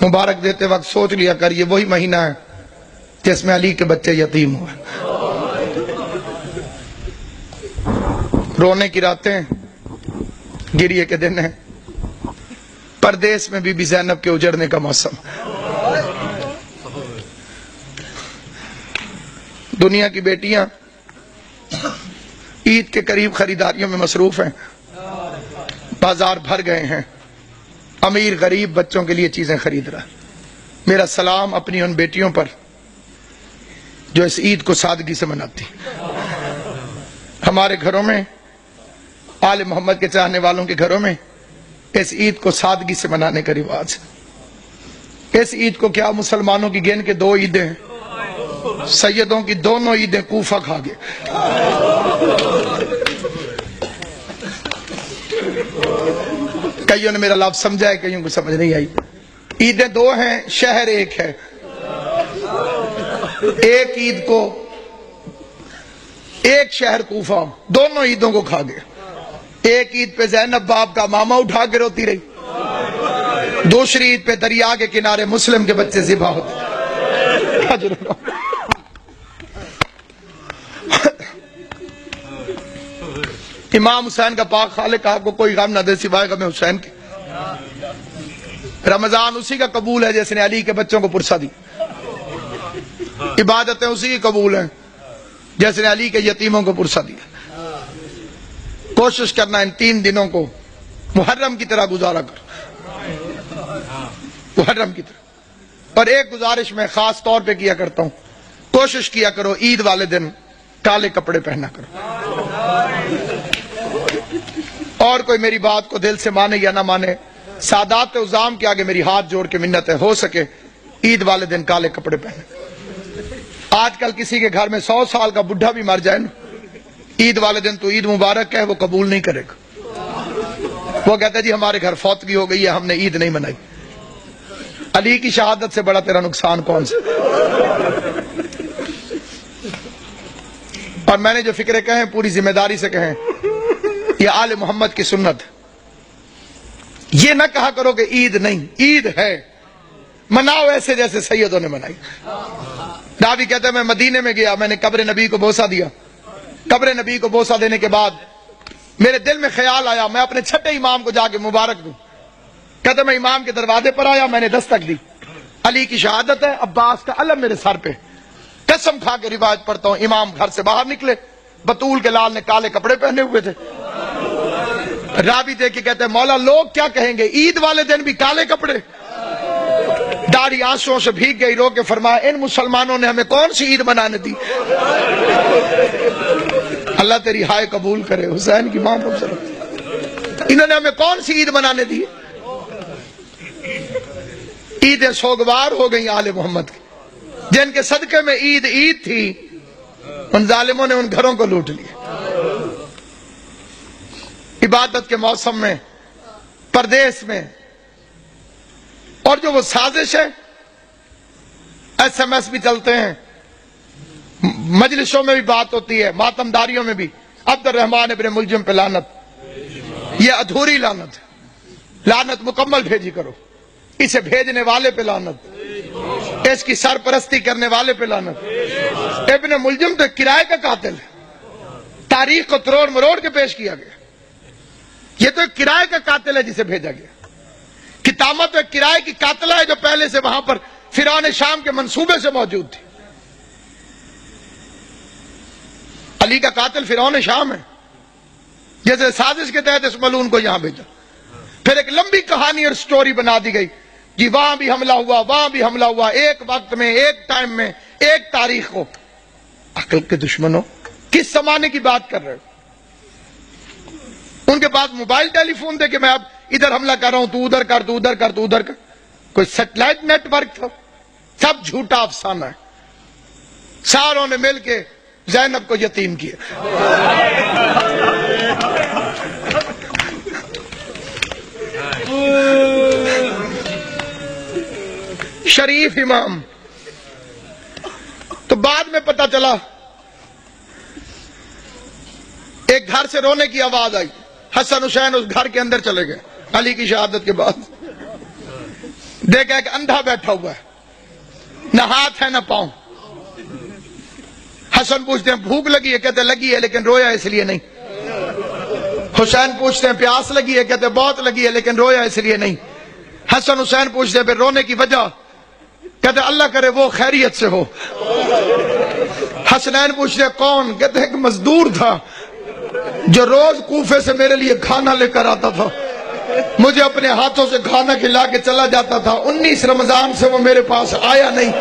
मुबारक देते वक्त सोच लिया कर ये वही महीना है जिसमें अली के बच्चे यतीम हुए। रोने की रातें, गिरिए के दिन है। परदेश में बीबी ज़ैनब के उजड़ने का मौसम। दुनिया की बेटियां ईद के करीब खरीदारियों में मसरूफ हैं, बाजार भर गए हैं, अमीर गरीब बच्चों के लिए चीजें खरीद रहा। मेरा सलाम अपनी उन बेटियों पर जो इस ईद को सादगी से मनाती। हमारे घरों में, आले मोहम्मद के चाहने वालों के घरों में इस ईद को सादगी से मनाने का रिवाज है। इस ईद को क्या मुसलमानों की गिन के 2 ईदें हैं, सैयदों की दोनों ईदें कूफा खा गए। कईयों ने मेरा लफ्ज समझा है, कईयों को समझ नहीं आई। ईदें 2 हैं, शहर एक है। एक ईद को एक शहर कूफा दोनों ईदों को खा गए। एक ईद पे ज़ैनब बाप का मामा उठा के रोती रही, दूसरी ईद पे दरिया के किनारे मुस्लिम के बच्चे ज़िबा होते। इमाम हुसैन का पाक खालिक आपको कोई गम न दे सिवाय गम हुसैन के। रमजान उसी का कबूल है जिसने अली के बच्चों को पुरसा दी। इबादतें उसी की कबूल हैं जिसने अली के यतीमों को पुरसा दिया। कोशिश करना इन 3 दिनों को मुहर्रम की तरह गुजारा कर, मुहर्रम की तरह। और एक गुजारिश मैं खास तौर पे किया करता हूं, कोशिश किया करो ईद वाले दिन काले कपड़े पहना करो। और कोई मेरी बात को दिल से माने या ना माने, सादात उज़ाम के आगे मेरी हाथ जोड़ के मिन्नत है, हो सके ईद वाले दिन काले कपड़े पहने। आजकल किसी के घर में 100 साल का बुढ़ा भी मर जाए ना, ईद वाले दिन तो ईद मुबारक कहे, वो कबूल नहीं करेगा। वो कहता है जी हमारे घर फौतगी हो गई है, हमने ईद नहीं मनाई। अली की शहादत से बड़ा तेरा नुकसान कौन सा? और मैंने जो फिक्रे कहे पूरी जिम्मेदारी से कहें, ये आले मोहम्मद की सुन्नत। ये ना कहा करो कि ईद नहीं, ईद है, मनाओ ऐसे जैसे सैयदों ने मनाई। रावी कहते हैं मैं मदीने में गया, मैंने कब्र नबी को बोसा दिया। कब्र नबी को बोसा देने के बाद मेरे दिल में ख्याल आया मैं अपने छठे इमाम को जाके मुबारक दूं। कहते मैं इमाम के दरवाजे पर आया, मैंने दस्तक दी। अली की शहादत है, अब्बास का अलम मेरे सर पे। कसम खा के रिवायत पढ़ता हूं, इमाम घर से बाहर निकले, बतूल के लाल ने काले कपड़े पहने हुए थे। रावी देख के कहते हैं मौला लोग क्या कहेंगे, ईद वाले दिन भी काले कपड़े। दाढ़ी आंसुओं से भीग गई, रो के फरमाया इन मुसलमानों ने हमें कौन सी ईद मनाने दी। अल्लाह तेरी हाय कबूल करे, हुसैन की मां को इन्होंने हमें कौन सी ईद मनाने दी। ईद सोगवार हो गई आले मोहम्मद की, जिनके सदके में ईद ईद थी, उन जालिमों ने उन घरों को लूट लिया। इबादत के मौसम में, परदेश में, और जो वो साजिश है, SMS भी चलते हैं, मजलिसों में भी बात होती है, मातमदारियों में भी। अब्दुर्रहमान इब्न मुलजिम पे लानत, ये अधूरी लानत है, लानत मुकम्मल भेजी करो। इसे भेजने वाले पे लानत, इसकी सरपरस्ती करने वाले पे लानत। इब्न मुलजिम तो किराए का कातिल है, तारीख को तरोड़ मरोड़ के पेश किया गया। ये तो किराए का कातिल है जिसे भेजा गया। कितामा तो एक किराए की कातिला है जो पहले से वहां पर फिरौन शाम के मंसूबे से मौजूद थी। अली का कातिल फिरौन शाम है, जैसे साजिश के तहत इस मलून को यहां भेजा। फिर एक लंबी कहानी और स्टोरी बना दी गई कि वहां भी हमला हुआ, वहां भी हमला हुआ, एक वक्त में, एक टाइम में, एक तारीख को। अकल के दुश्मनों, किस जमाने की बात कर रहे हो? उनके पास मोबाइल टेलीफोन थे कि मैं अब इधर हमला कर रहा हूं, तू उधर कर, तू उधर कर, तू उधर कर। कोई सैटेलाइट नेटवर्क था? सब झूठा अफसाना है। सारों ने मिलके ज़ैनब को यतीम किया। शरीफ इमाम। तो बाद में पता चला, एक घर से रोने की आवाज आई। हसन हुसैन उस घर के अंदर चले गए अली की शहादत के बाद। دیکھا ایک اندھا بیٹھا ہوا ہے، نہ ہاتھ ہے نہ پاؤں۔ حسن پوچھتے ہیں بھوک لگی ہے؟ کہتے لگی ہے لیکن رویا اس لیے نہیں۔ حسین پوچھتے ہیں پیاس لگی ہے؟ کہتے بہت لگی ہے لیکن رویا اس لیے نہیں۔ حسن حسین پوچھتے ہیں پھر رونے کی وجہ؟ کہتے اللہ کرے وہ خیریت سے ہو۔ حسنین پوچھتے ہیں کون؟ کہتے ایک مزدور تھا جو روز کوفے سے میرے لیے کھانا لے کر آتا تھا، مجھے اپنے ہاتھوں سے کھانا کھلا کے چلا جاتا تھا، 19 رمضان سے وہ میرے پاس آیا نہیں۔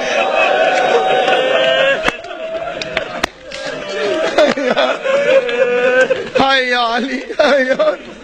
ہائے یا علی، ہائے یا علی۔